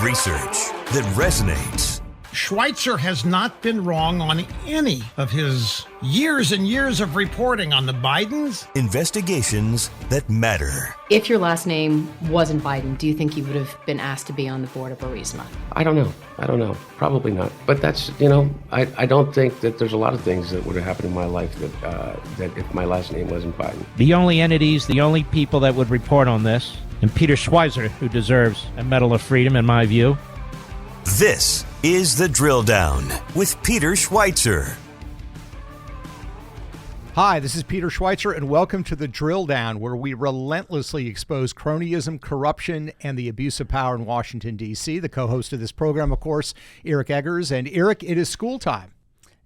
Research that resonates. Schweizer has not been wrong on any of his years and years of reporting on the Bidens. Investigations that matter. If your last name wasn't Biden, do you think you would have been asked to be on the board of Burisma? I don't know. Probably not. But that's, I don't think that there's a lot of things that would have happened in my life that if my last name wasn't Biden. The only entities, the only people that would report on this, and Peter Schweizer, who deserves a Medal of Freedom, in my view. This is The Drill Down with Peter Schweizer. Hi, this is Peter Schweizer, and welcome to The Drill Down, where we relentlessly expose cronyism, corruption, and the abuse of power in Washington, D.C. The co-host of this program, of course, Eric Eggers. And Eric, it is school time.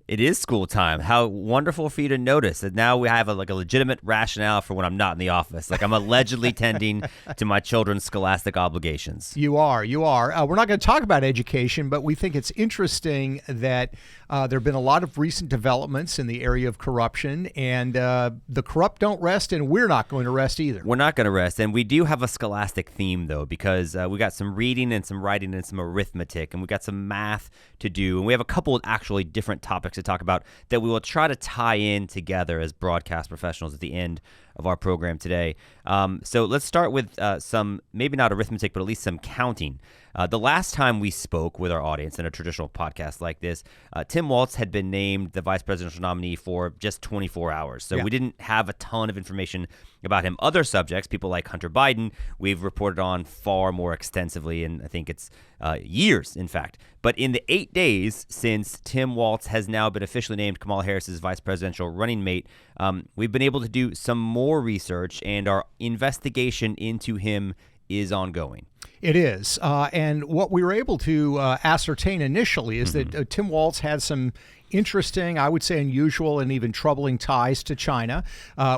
It is school time. How wonderful for you to notice that now we have a legitimate rationale for when I'm not in the office. Like I'm allegedly tending to my children's scholastic obligations. You are. We're not going to talk about education, but we think it's interesting that there have been a lot of recent developments in the area of corruption, and the corrupt don't rest, and we're not going to rest either. We're not going to rest, and we do have a scholastic theme, though, because we got some reading and some writing and some arithmetic, and we got some math to do, and we have a couple of actually different topics to talk about that we will try to tie in together as broadcast professionals at the end of our program today. So let's start with some, maybe not arithmetic, but at least some counting. The last time we spoke with our audience in a traditional podcast like this, Tim Walz had been named the vice presidential nominee for just 24 hours. So we didn't have a ton of information about him. Other subjects, people like Hunter Biden, we've reported on far more extensively, and I think it's years, in fact. But in the 8 days since Tim Walz has now been officially named Kamala Harris's vice presidential running mate, we've been able to do some more research, and our investigation into him is ongoing. It is. And what we were able to ascertain initially is that Tim Walz had some interesting, I would say unusual and even troubling ties to China.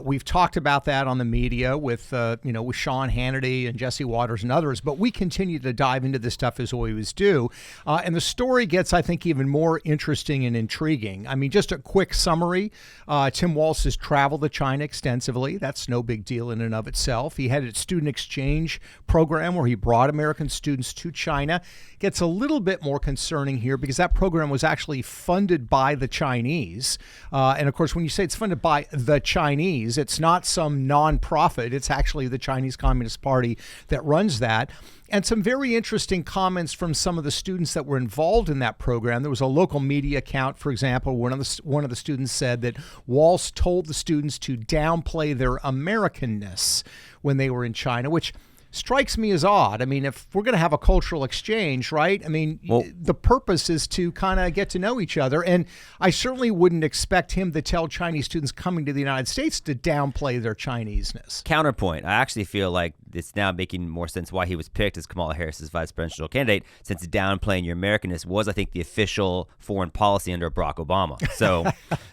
We've talked about that on the media with Sean Hannity and Jesse Waters and others, but we continue to dive into this stuff as we always do. And the story gets, I think, even more interesting and intriguing. I mean, just a quick summary. Tim Walz has traveled to China extensively. That's no big deal in and of itself. He had a student exchange program where he brought American students to China. Gets a little bit more concerning here because that program was actually funded by the Chinese. And of course, when you say it's funded by the Chinese, it's not some nonprofit. It's actually the Chinese Communist Party that runs that. And some very interesting comments from some of the students that were involved in that program. There was a local media account, for example, one of the students said that Walz told the students to downplay their Americanness when they were in China, which strikes me as odd. I mean, if we're going to have a cultural exchange, right? I mean, the purpose is to kind of get to know each other. And I certainly wouldn't expect him to tell Chinese students coming to the United States to downplay their Chineseness. Counterpoint. I actually feel like it's now making more sense why he was picked as Kamala Harris's vice presidential candidate, since downplaying your Americanness was, I think, the official foreign policy under Barack Obama. So,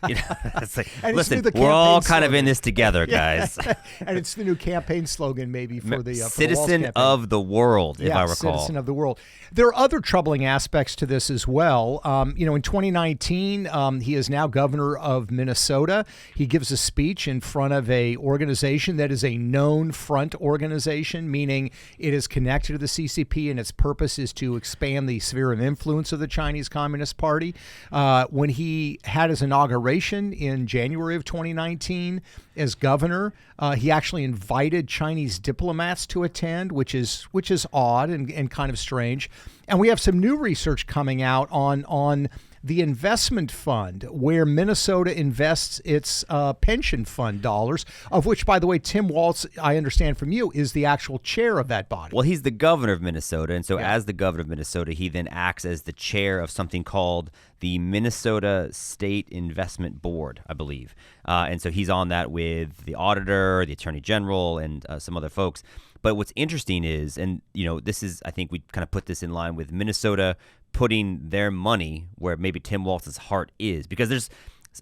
it's like, listen, we're all kind of in this together, guys. And it's the new campaign slogan, maybe, for the Citizen of the world, if I recall. Citizen of the world. There are other troubling aspects to this as well. In 2019, he is now governor of Minnesota. He gives a speech in front of a organization that is a known front organization, meaning it is connected to the CCP, and its purpose is to expand the sphere of influence of the Chinese Communist Party. When he had his inauguration in January of 2019 as governor, he actually invited Chinese diplomats to attend, which is odd and kind of strange. And we have some new research coming out on the investment fund, where Minnesota invests its pension fund dollars, of which, by the way, Tim Walz, I understand from you, is the actual chair of that body. Well, he's the governor of Minnesota, and so as the governor of Minnesota, he then acts as the chair of something called the Minnesota State Investment Board, I believe. And so he's on that with the auditor, the attorney general, and some other folks. But what's interesting is, and this is, I think we kind of put this in line with Minnesota putting their money where maybe Tim Walz's heart is, because there's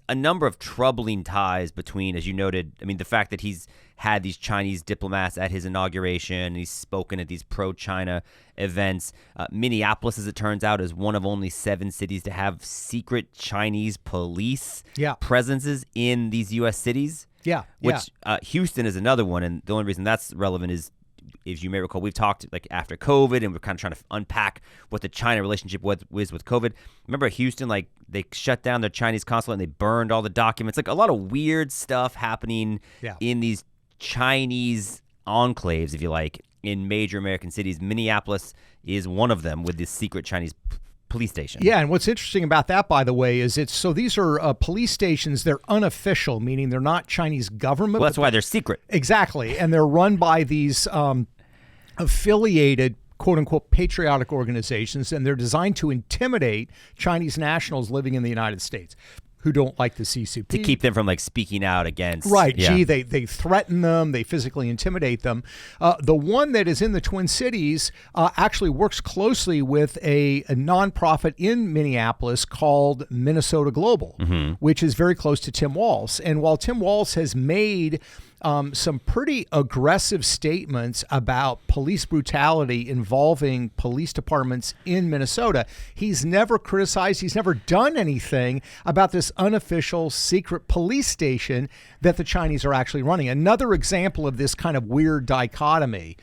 a number of troubling ties between, as you noted, I mean, the fact that he's had these Chinese diplomats at his inauguration, and he's spoken at these pro-China events. Minneapolis, as it turns out, is one of only 7 cities to have secret Chinese police presences in these U.S. cities. Which Houston is another one, and the only reason that's relevant is as you may recall, we've talked like after COVID, and we're kind of trying to unpack what the China relationship was with COVID. Remember Houston, like they shut down their Chinese consulate and they burned all the documents. Like a lot of weird stuff happening in these Chinese enclaves, if you like, in major American cities. Minneapolis is one of them with this secret Chinese police station. Yeah, and what's interesting about that, by the way, is these are police stations. They're unofficial, meaning they're not Chinese government. Well, that's why they're secret. Exactly, and they're run by these affiliated, quote-unquote, patriotic organizations, and they're designed to intimidate Chinese nationals living in the United States who don't like the CCP. To keep them from like speaking out against. Right. Yeah. Gee, they threaten them. They physically intimidate them. The one that is in the Twin Cities actually works closely with a nonprofit in Minneapolis called Minnesota Global, which is very close to Tim Walz. And while Tim Walz has made some pretty aggressive statements about police brutality involving police departments in Minnesota, he's never criticized, he's never done anything about this unofficial secret police station that the Chinese are actually running. Another example of this kind of weird dichotomy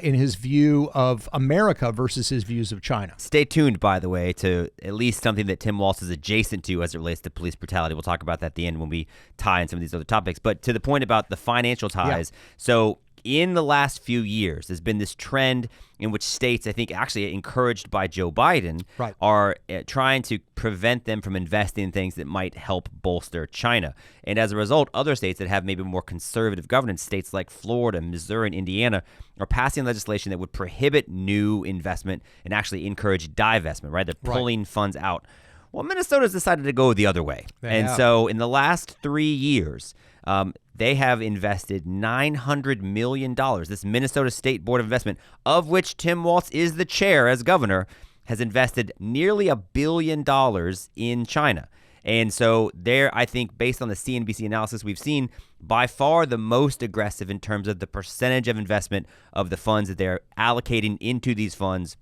in his view of America versus his views of China. Stay tuned, by the way, to at least something that Tim Walz is adjacent to as it relates to police brutality. We'll talk about that at the end when we tie in some of these other topics. But to the point about the financial ties, so in the last few years, there's been this trend in which states, I think actually encouraged by Joe Biden, are trying to prevent them from investing in things that might help bolster China. And as a result, other states that have maybe more conservative governance, states like Florida, Missouri, and Indiana, are passing legislation that would prohibit new investment and actually encourage divestment, right? They're pulling funds out. Well, Minnesota's decided to go the other way. So in the last 3 years, they have invested $900 million. This Minnesota State Board of Investment, of which Tim Walz is the chair as governor, has invested nearly $1 billion in China. And so they're, I think, based on the CNBC analysis we've seen, by far the most aggressive in terms of the percentage of investment of the funds that they're allocating into these funds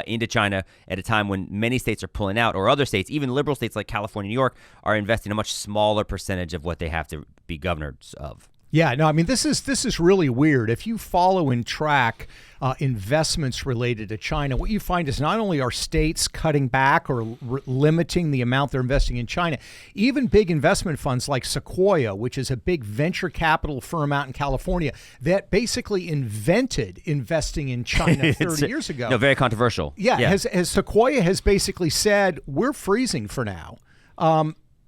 into China at a time when many states are pulling out, or other states, even liberal states like California, New York, are investing a much smaller percentage of what they have to be governors of. Yeah, no, I mean, this is really weird. If you follow and track investments related to China, what you find is not only are states cutting back or limiting the amount they're investing in China, even big investment funds like Sequoia, which is a big venture capital firm out in California that basically invented investing in China 30 years ago. No, very controversial. Yeah. Has Sequoia has basically said, we're freezing for now.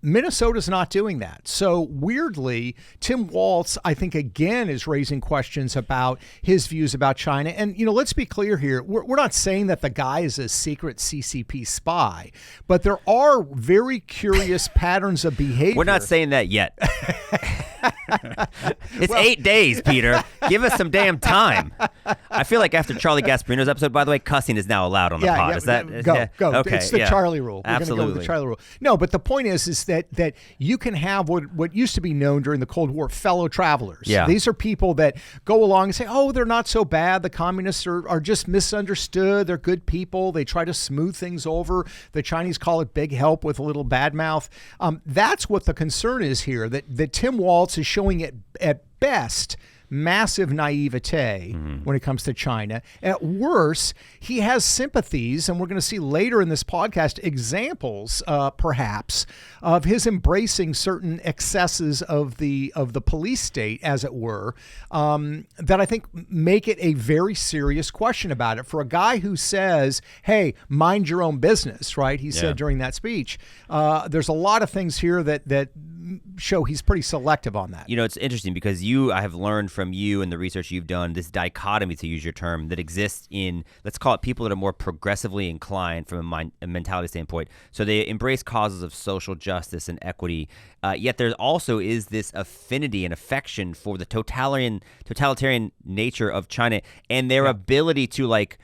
Minnesota's not doing that. So weirdly, Tim Walz, I think, again, is raising questions about his views about China. And, you know, let's be clear here. We're not saying that the guy is a secret CCP spy, but there are very curious patterns of behavior. We're not saying that yet. It's 8 days, Peter. Give us some damn time. I feel like after Charlie Gasparino's episode, by the way, cussing is now allowed on the pod. Is that go? Okay, it's the Charlie rule. We're Absolutely. going to go with the Charlie rule. No, but the point is that you can have what used to be known during the Cold War, fellow travelers. Yeah. These are people that go along and say, oh, they're not so bad. The communists are just misunderstood. They're good people. They try to smooth things over. The Chinese call it big help with a little bad mouth. That's what the concern is here, that Tim Walz is showing at best massive naivete when it comes to China. At worst, he has sympathies, and we're going to see later in this podcast examples, perhaps, of his embracing certain excesses of the police state, as it were, that I think make it a very serious question about it. For a guy who says, hey, mind your own business, right? He said during that speech, there's a lot of things here that show he's pretty selective on that. You know, it's interesting because I have learned from you and the research you've done, this dichotomy, to use your term, that exists in, let's call it, people that are more progressively inclined from a mentality standpoint. So they embrace causes of social justice and equity, yet there also is this affinity and affection for the totalitarian nature of China and their ability to, like,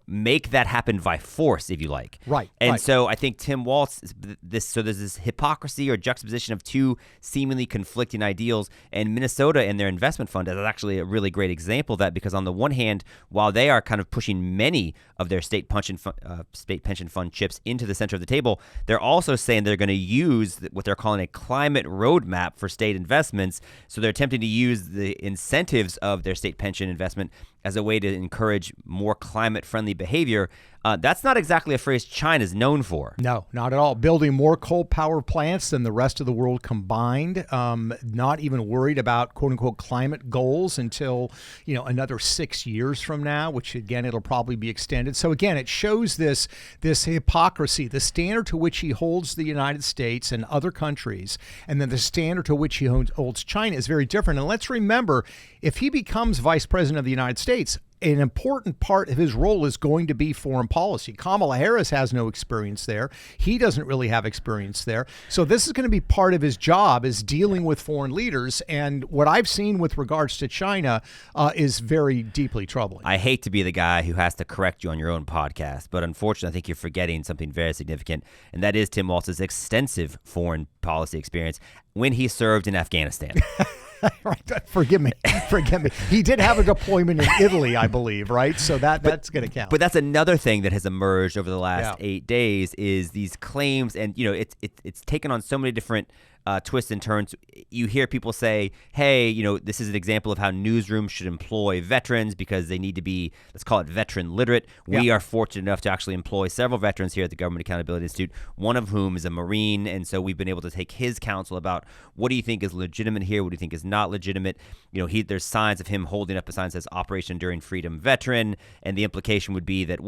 make that happen by force, if you like. Right. And so I think Tim Walz, there's this hypocrisy or juxtaposition of two seemingly conflicting ideals, and Minnesota and their investment fund is actually a really great example of that, because on the one hand, while they are kind of pushing many of their state pension fund chips into the center of the table, they're also saying they're going to use what they're calling a climate roadmap for state investments. So they're attempting to use the incentives of their state pension investment as a way to encourage more climate-friendly behavior. That's not exactly a phrase China's known for. No, not at all. Building more coal power plants than the rest of the world combined. Not even worried about quote unquote climate goals until, another 6 years from now, which again, it'll probably be extended. So again, it shows this hypocrisy, the standard to which he holds the United States and other countries, and then the standard to which he holds China is very different. And let's remember, if he becomes vice president of the United States, an important part of his role is going to be foreign policy. Kamala Harris has no experience there. He doesn't really have experience there. So this is going to be part of his job, is dealing with foreign leaders. And what I've seen with regards to China is very deeply troubling. I hate to be the guy who has to correct you on your own podcast, but unfortunately, I think you're forgetting something very significant, and that is Tim Walz's extensive foreign policy experience when he served in Afghanistan. Right. Forgive me. He did have a deployment in Italy, I believe, right? So that's going to count. But that's another thing that has emerged over the last 8 days is these claims, and it's taken on so many different twists and turns. You hear people say, hey, this is an example of how newsrooms should employ veterans because they need to be, let's call it veteran literate. We are fortunate enough to actually employ several veterans here at the Government Accountability Institute, one of whom is a Marine. And so we've been able to take his counsel about what do you think is legitimate here? What do you think is not legitimate? There's signs of him holding up a sign that says Operation Enduring Freedom Veteran. And the implication would be that,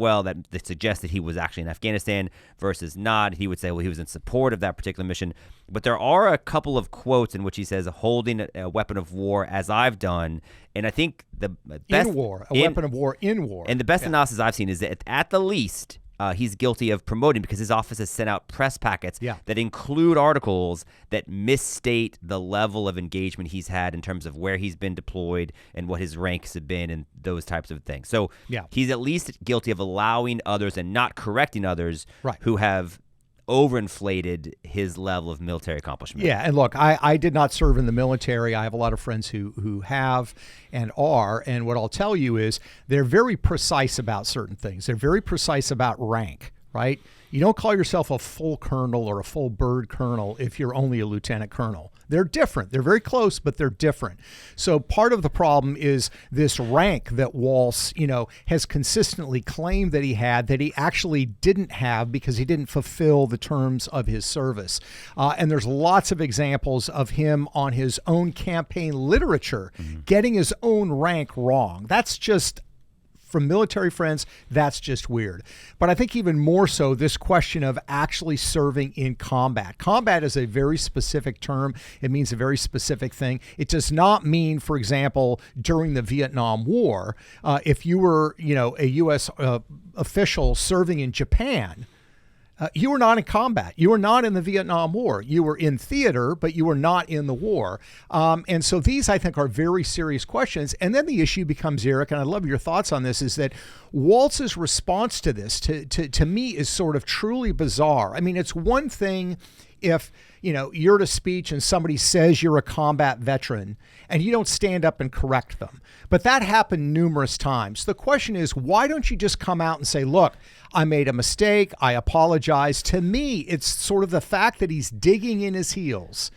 that suggests that he was actually in Afghanistan versus not. He would say, he was in support of that particular mission. But there are a couple of quotes in which he says, holding a weapon of war as I've done. And I think the best... weapon of war in war. And the best analysis I've seen is that at the least, he's guilty of promoting, because his office has sent out press packets that include articles that misstate the level of engagement he's had in terms of where he's been deployed and what his ranks have been and those types of things. So he's at least guilty of allowing others and not correcting others who have overinflated his level of military accomplishment. Yeah, and look, I did not serve in the military. I have a lot of friends who have and are, and what I'll tell you is they're very precise about certain things. They're very precise about rank, right? You don't call yourself a full colonel or a full bird colonel if you're only a lieutenant colonel. They're different. They're very close, but they're different. So part of the problem is this rank that Walz, has consistently claimed that he had, that he actually didn't have because he didn't fulfill the terms of his service. And there's lots of examples of him on his own campaign literature getting his own rank wrong. That's just, from military friends, that's just weird. But I think even more so, this question of actually serving in combat. Combat is a very specific term. It means a very specific thing. It does not mean, for example, during the Vietnam War, if you were, a U.S. Official serving in Japan, you were not in combat. You were not in the Vietnam War. You were in theater, but you were not in the war. And so these, I think, are very serious questions. And then the issue becomes, Eric, and I'd love your thoughts on this, is that Walz's response to this, to me, is sort of truly bizarre. I mean, it's one thing if, you're at a speech and somebody says you're a combat veteran and you don't stand up and correct them. But that happened numerous times. The question is, why don't you just come out and say, look, I made a mistake, I apologize. To me, it's sort of the fact that he's digging in his heels,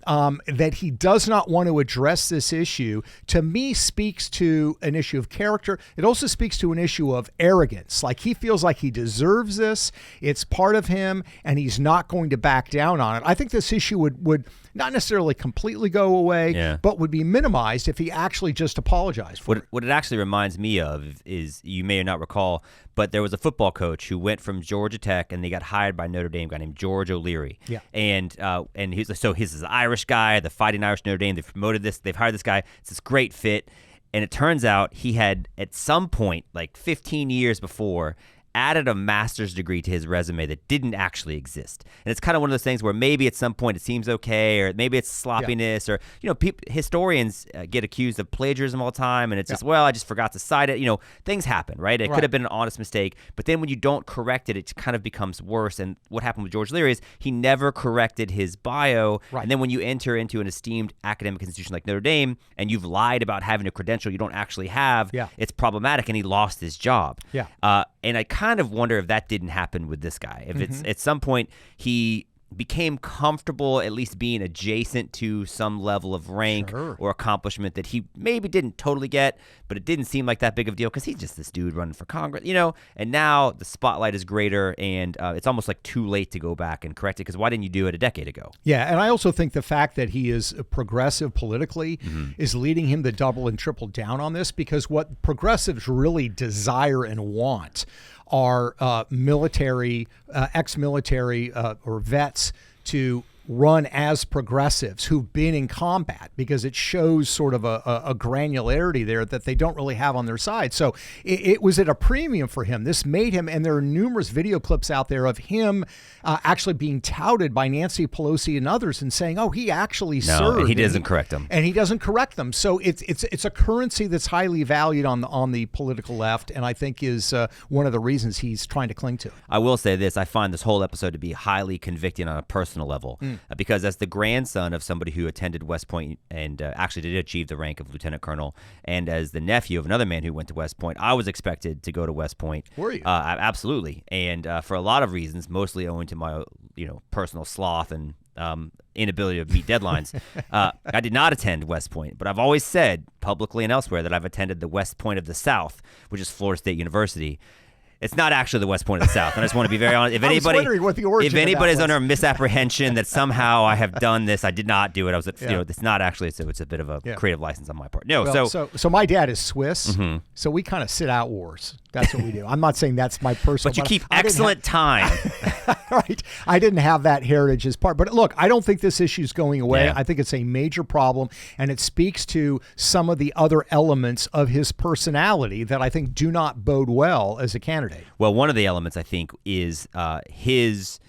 that he does not want to address this issue, to me speaks to an issue of character. It also speaks to an issue of arrogance. Like, he feels like he deserves this. It's part of him, and he's not going to back down on it. I think this issue would not necessarily completely go away, but would be minimized if he actually just apologized for it. What it actually reminds me of is, you may or not recall, but there was a football coach who went from Georgia Tech and they got hired by Notre Dame, a guy named George O'Leary. Yeah. And he's this Irish guy, the Fighting Irish Notre Dame. They've promoted this. They've hired this guy. It's this great fit. And it turns out he had, at some point, like 15 years before, added a master's degree to his resume that didn't actually exist. And it's kind of one of those things where maybe at some point it seems okay, or maybe it's sloppiness, or, historians get accused of plagiarism all the time, and it's just, I just forgot to cite it. Things happen, right? It could have been an honest mistake, but then when you don't correct it, it kind of becomes worse. And what happened with George Leary is he never corrected his bio. And then when you enter into an esteemed academic institution like Notre Dame, and you've lied about having a credential you don't actually have, it's problematic, and he lost his job. And I kind of wonder if that didn't happen with this guy. If it's at some point he became comfortable at least being adjacent to some level of rank or accomplishment that he maybe didn't totally get, but it didn't seem like that big of a deal because he's just this dude running for Congress, and now the spotlight is greater, and it's almost like too late to go back and correct it, because why didn't you do it a decade ago? Yeah, and I also think the fact that he is progressive politically is leading him to double and triple down on this, because what progressives really desire and want are military, ex-military or vets to run as progressives who've been in combat, because it shows sort of a granularity there that they don't really have on their side. So it was at a premium for him. This made him, and there are numerous video clips out there of him actually being touted by Nancy Pelosi and others and saying, oh, he actually served. And he doesn't correct them. And he doesn't correct them. So it's a currency that's highly valued on the political left, and I think is one of the reasons he's trying to cling to. I will say this. I find this whole episode to be highly convicting on a personal level. Because as the grandson of somebody who attended West Point and actually did achieve the rank of lieutenant colonel, and as the nephew of another man who went to West Point, I was expected to go to West Point. Were you? Absolutely. And for a lot of reasons, mostly owing to my personal sloth and inability to meet deadlines, I did not attend West Point. But I've always said publicly and elsewhere that I've attended the West Point of the South, which is Florida State University. It's not actually the West Point of the South, and I just want to be very honest. If anybody's under a misapprehension that somehow I have done this, I did not do it. I was, it's not actually. So it's a bit of a creative license on my part. No, well, so my dad is Swiss, so we kind of sit out wars. That's what we do. I'm not saying that's my personal. But you keep excellent time. Right. I didn't have that heritage as part. But look, I don't think this issue is going away. Yeah. I think it's a major problem, and it speaks to some of the other elements of his personality that I think do not bode well as a candidate. Well, one of the elements, I think, is his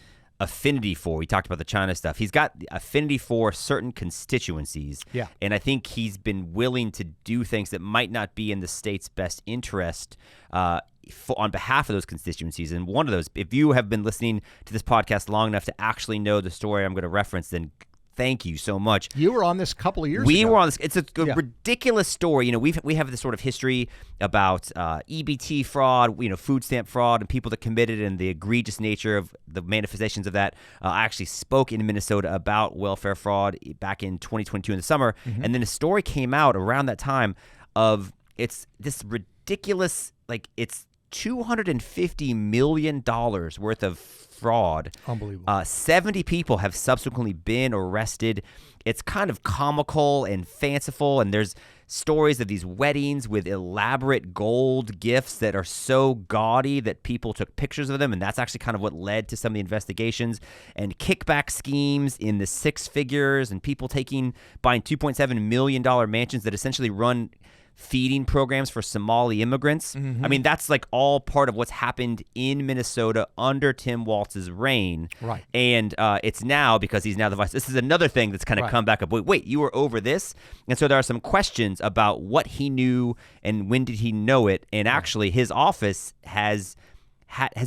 affinity for, we talked about the China stuff. He's got affinity for certain constituencies. Yeah. And I think he's been willing to do things that might not be in the state's best interest on behalf of those constituencies. And one of those, if you have been listening to this podcast long enough to actually know the story I'm going to reference, then thank you so much. You were on this a couple of years ago. We were on this. It's a ridiculous story. We have this sort of history about EBT fraud, food stamp fraud, and people that committed, and the egregious nature of the manifestations of that. I actually spoke in Minnesota about welfare fraud back in 2022 in the summer, and then a story came out around that time of it's this ridiculous, it's $250 million worth of fraud. Unbelievable. 70 people have subsequently been arrested. It's kind of comical and fanciful, and there's stories of these weddings with elaborate gold gifts that are so gaudy that people took pictures of them, and that's actually kind of what led to some of the investigations, and kickback schemes in the six figures, and people buying $2.7 million mansions that essentially run feeding programs for Somali immigrants. I mean, that's all part of what's happened in Minnesota under Tim Walz's reign. Right. And it's now, because he's now the vice. This is another thing that's kind of come back up. Wait, you were over this? And so there are some questions about what he knew and when did he know it. And actually, his office has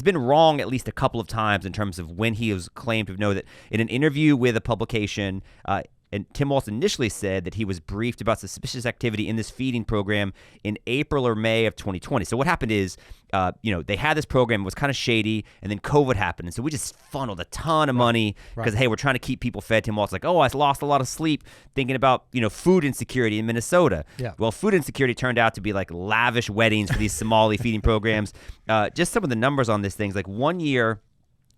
been wrong at least a couple of times in terms of when he was claimed to know that. In an interview with a publication, and Tim Walz initially said that he was briefed about suspicious activity in this feeding program in April or May of 2020. So what happened is, they had this program, it was kind of shady, and then COVID happened. And so we just funneled a ton of money because, hey, we're trying to keep people fed. Tim Walz I lost a lot of sleep thinking about, food insecurity in Minnesota. Yeah. Well, food insecurity turned out to be lavish weddings for these Somali feeding programs. Just some of the numbers on this thing, 1 year,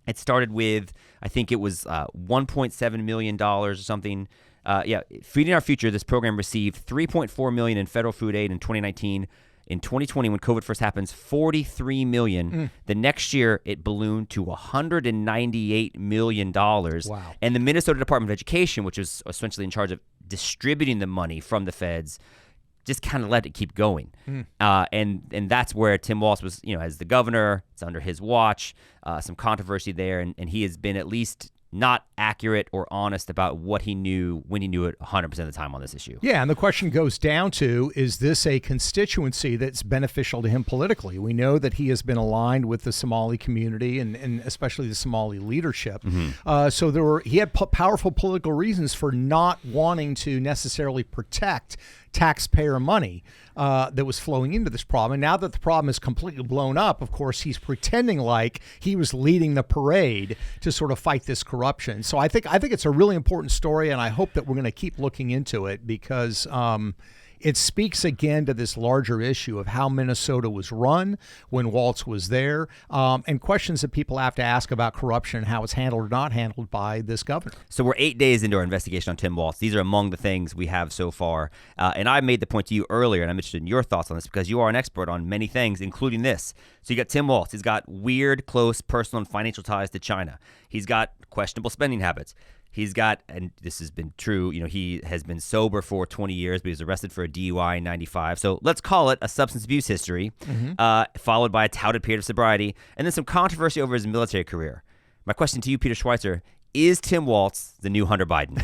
it started with, I think it was $1.7 million or something. Feeding Our Future, this program received $3.4 million in federal food aid in 2019. In 2020, when COVID first happens, $43 million. The next year, it ballooned to $198 million. Wow. And the Minnesota Department of Education, which is essentially in charge of distributing the money from the feds, just kind of let it keep going. And that's where Tim Walz was, as the governor. It's under his watch, some controversy there, and he has been at least not accurate or honest about what he knew when he knew it 100% of the time on this issue. Yeah, and the question goes down to, is this a constituency that's beneficial to him politically? We know that he has been aligned with the Somali community and especially the Somali leadership. So he had powerful political reasons for not wanting to necessarily protect taxpayer money that was flowing into this problem. And now that the problem is completely blown up, of course, he's pretending like he was leading the parade to sort of fight this corruption. So I think it's a really important story, and I hope that we're going to keep looking into it because it speaks again to this larger issue of how Minnesota was run when Walz was there, and questions that people have to ask about corruption and how it's handled or not handled by this governor. So we're 8 days into our investigation on Tim Walz. These are among the things we have so far. And I made the point to you earlier, and I'm interested in your thoughts on this because you are an expert on many things, including this. So you got Tim Walz. He's got weird, close personal and financial ties to China. He's got questionable spending habits. He's got, and this has been true, he has been sober for 20 years, but he was arrested for a DUI in 95. So let's call it a substance abuse history, followed by a touted period of sobriety, and then some controversy over his military career. My question to you, Peter Schweizer, is Tim Walz the new Hunter Biden?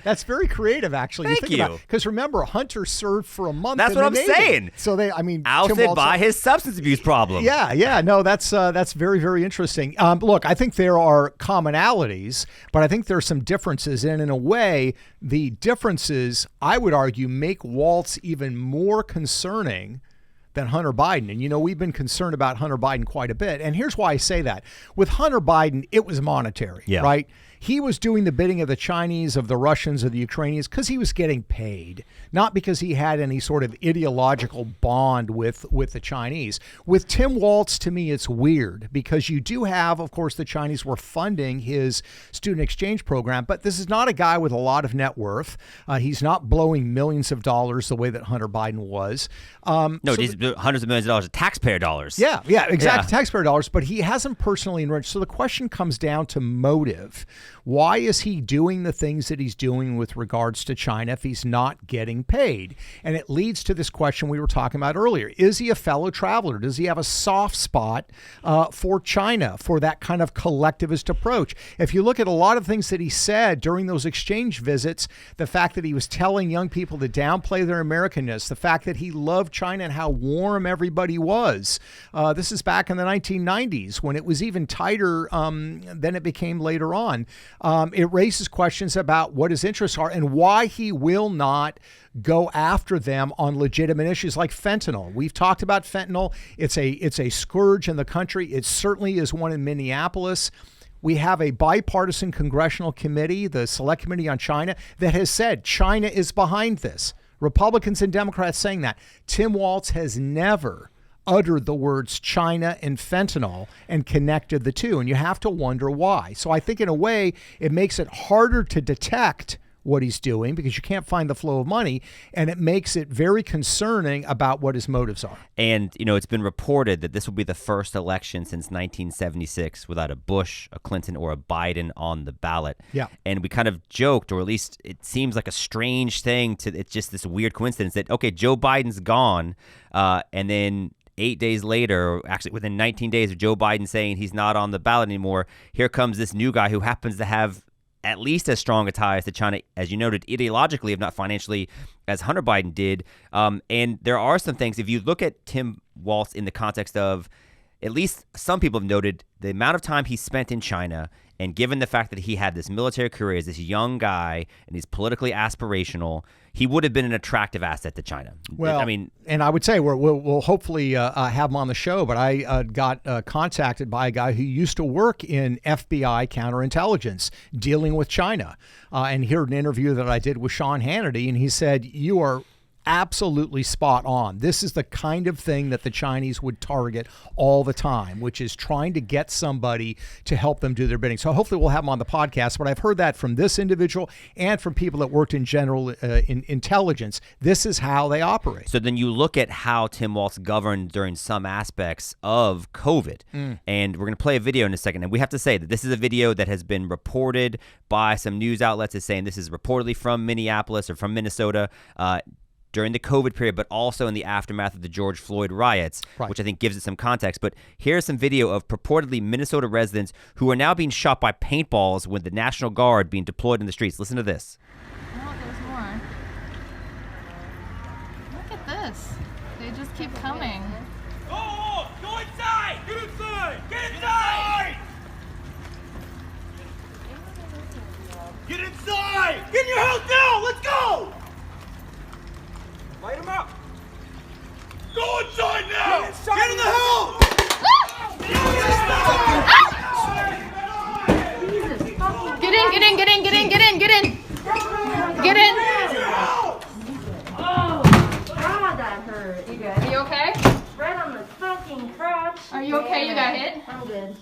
That's very creative, actually. Thank you. Because remember, Hunter served for a month. That's what I'm saying. So ousted by his substance abuse problem. Yeah. No, that's very, very interesting. Look, I think there are commonalities, but I think there are some differences, and in a way, the differences, I would argue, make Walz even more concerning than Hunter Biden. And, we've been concerned about Hunter Biden quite a bit. And here's why I say that. With Hunter Biden, it was monetary, right? He was doing the bidding of the Chinese, of the Russians, of the Ukrainians because he was getting paid, not because he had any sort of ideological bond with the Chinese. With Tim Walz, to me, it's weird because you do have, of course, the Chinese were funding his student exchange program, but this is not a guy with a lot of net worth. He's not blowing millions of dollars the way that Hunter Biden was. He's hundreds of millions of dollars of taxpayer dollars. Yeah, exactly, taxpayer dollars, but he hasn't personally enriched. So the question comes down to motive. Why is he doing the things that he's doing with regards to China if he's not getting paid? And it leads to this question we were talking about earlier. Is he a fellow traveler? Does he have a soft spot for China, for that kind of collectivist approach? If you look at a lot of things that he said during those exchange visits, the fact that he was telling young people to downplay their Americanness, the fact that he loved China and how warm everybody was. This is back in the 1990s when it was even tighter than it became later on. It raises questions about what his interests are and why he will not go after them on legitimate issues like fentanyl. We've talked about fentanyl. It's a scourge in the country. It certainly is one in Minneapolis. We have a bipartisan congressional committee, the Select Committee on China, that has said China is behind this. Republicans and Democrats saying that. Tim Walz has never uttered the words China and fentanyl and connected the two. And you have to wonder why. So I think in a way, it makes it harder to detect what he's doing because you can't find the flow of money, and it makes it very concerning about what his motives are. And, it's been reported that this will be the first election since 1976 without a Bush, a Clinton, or a Biden on the ballot. Yeah. And we kind of joked, or at least it seems like a strange thing it's just this weird coincidence that, okay, Joe Biden's gone, and then 8 days later, or actually within 19 days of Joe Biden saying he's not on the ballot anymore, here comes this new guy who happens to have at least as strong a ties to China, as you noted, ideologically, if not financially, as Hunter Biden did. And there are some things, if you look at Tim Walz in the context of, at least some people have noted, the amount of time he spent in China, and given the fact that he had this military career as this young guy and he's politically aspirational, he would have been an attractive asset to China. Well, and I would say we'll hopefully have him on the show, but I got contacted by a guy who used to work in FBI counterintelligence dealing with China, and heard an interview that I did with Sean Hannity, and he said, you are absolutely spot on. This is the kind of thing that the Chinese would target all the time, which is trying to get somebody to help them do their bidding. So hopefully we'll have them on the podcast, but I've heard that from this individual and from people that worked in general in intelligence. This is how they operate. So then you look at how Tim Walz governed during some aspects of COVID, and we're going to play a video in a second. And we have to say that this is a video that has been reported by some news outlets as saying this is reportedly from Minneapolis or from Minnesota, during the COVID period, but also in the aftermath of the George Floyd riots, which I think gives it some context. But here's some video of purportedly Minnesota residents who are now being shot by paintballs with the National Guard being deployed in the streets. Listen to this. No, there's more. Look at this. They just keep coming. Go inside! Get inside! Get inside! Get inside! Get in your house now! Let's go! Light him up! Go inside now! Get in the hell! Get in, get in, get in, get in, get in, get in. Get in. Oh, God, that hurt. You good? Are you okay? Right on the fucking crotch. Are you okay? You got hit? I'm good.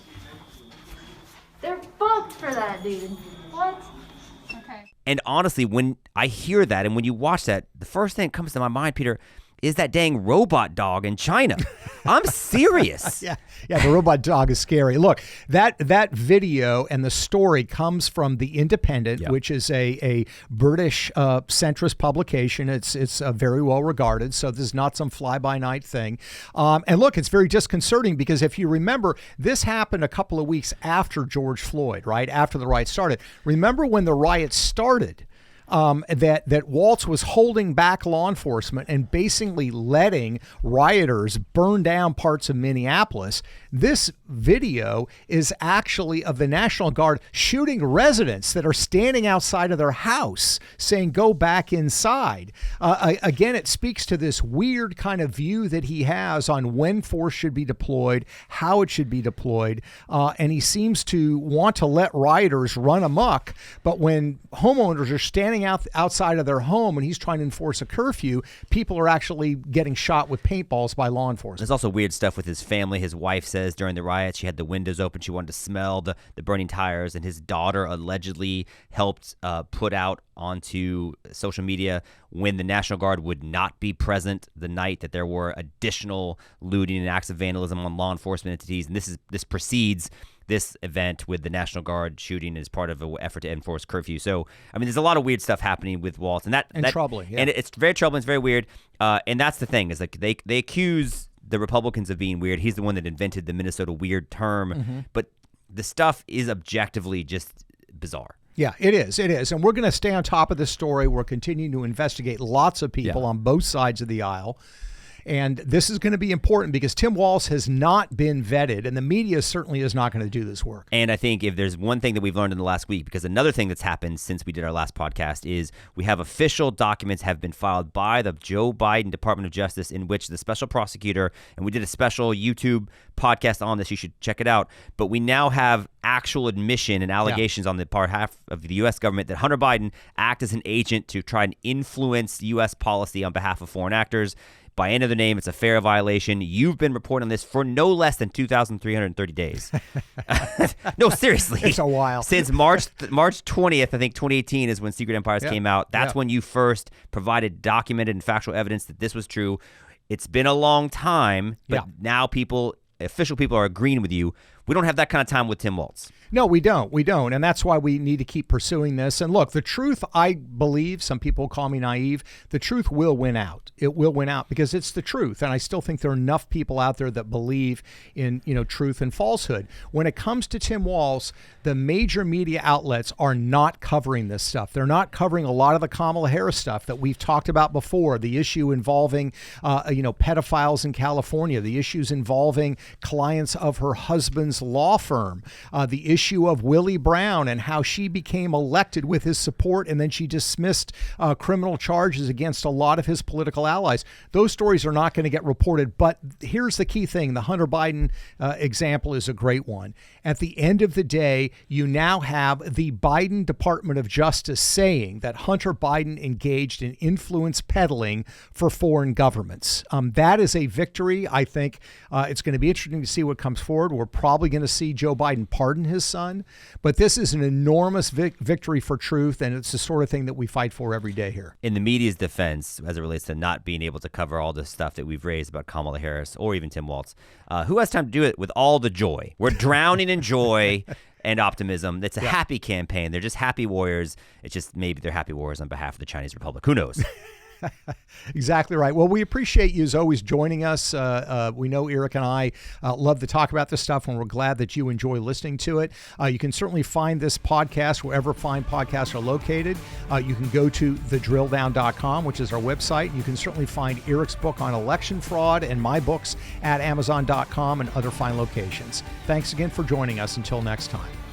They're fucked for that, dude. What? Okay. And honestly, when I hear that and when you watch that, the first thing that comes to my mind, Peter, is that dang robot dog in China. I'm serious. Yeah, the robot dog is scary. Look, that video and the story comes from The Independent, which is a British centrist publication. It's very well regarded, so this is not some fly-by-night thing. And look, it's very disconcerting because if you remember, this happened a couple of weeks after George Floyd, right? After the riots started. Remember when the riots started? That Walz was holding back law enforcement and basically letting rioters burn down parts of Minneapolis. This video is actually of the National Guard shooting residents that are standing outside of their house saying, go back inside. Again, it speaks to this weird kind of view that he has on when force should be deployed, how it should be deployed. And he seems to want to let rioters run amok. But when homeowners are standing outside of their home and he's trying to enforce a curfew, people are actually getting shot with paintballs by law enforcement. There's also weird stuff with his family. His wife says during the riot she had the windows open. She wanted to smell the burning tires, and his daughter allegedly helped put out onto social media when the National Guard would not be present the night that there were additional looting and acts of vandalism on law enforcement entities. And this precedes this event with the National Guard shooting as part of an effort to enforce curfew. So, I mean, there's a lot of weird stuff happening with Walz, and troubling. Yeah. And it's very troubling. It's very weird. And that's the thing is like they accuse the Republicans of being weird. He's the one that invented the Minnesota weird term, but the stuff is objectively just bizarre. Yeah, it is. It is. And we're going to stay on top of this story. We're continuing to investigate lots of people on both sides of the aisle. And this is going to be important because Tim Walz has not been vetted, and the media certainly is not going to do this work. And I think if there's one thing that we've learned in the last week, because another thing that's happened since we did our last podcast is we have official documents have been filed by the Joe Biden Department of Justice in which the special prosecutor, and we did a special YouTube podcast on this, you should check it out, but we now have actual admission and allegations on the part half of the U.S. government that Hunter Biden acted as an agent to try and influence U.S. policy on behalf of foreign actors. By any other name, it's a FARA violation. You've been reporting on this for no less than 2,330 days. No, seriously. It's a while. Since March 20th, I think 2018 is when Secret Empires came out. That's when you first provided documented and factual evidence that this was true. It's been a long time, but now official people are agreeing with you. We don't have that kind of time with Tim Walz. No, we don't. We don't. And that's why we need to keep pursuing this. And look, the truth, I believe, some people call me naive, the truth will win out. It will win out because it's the truth. And I still think there are enough people out there that believe in, truth and falsehood. When it comes to Tim Walz, the major media outlets are not covering this stuff. They're not covering a lot of the Kamala Harris stuff that we've talked about before, the issue involving, pedophiles in California, the issues involving clients of her husband's law firm, the issue of Willie Brown and how she became elected with his support and then she dismissed criminal charges against a lot of his political allies. Those stories are not going to get reported. But here's the key thing. The Hunter Biden example is a great one. At the end of the day, you now have the Biden Department of Justice saying that Hunter Biden engaged in influence peddling for foreign governments. That is a victory. I think it's going to be interesting to see what comes forward. We're probably going to see Joe Biden pardon his son, but this is an enormous victory for truth, and it's the sort of thing that we fight for every day here. In the media's defense, as it relates to not being able to cover all the stuff that we've raised about Kamala Harris or even Tim Walz, who has time to do it with all the joy? We're drowning in joy and optimism. It's a happy campaign. They're just happy warriors. It's just maybe they're happy warriors on behalf of the Chinese Republic. Who knows? Exactly right. Well, we appreciate you as always joining us. We know Eric and I love to talk about this stuff, and we're glad that you enjoy listening to it. You can certainly find this podcast wherever fine podcasts are located. You can go to thedrilldown.com, which is our website. You can certainly find Eric's book on election fraud and my books at amazon.com and other fine locations. Thanks again for joining us. Until next time.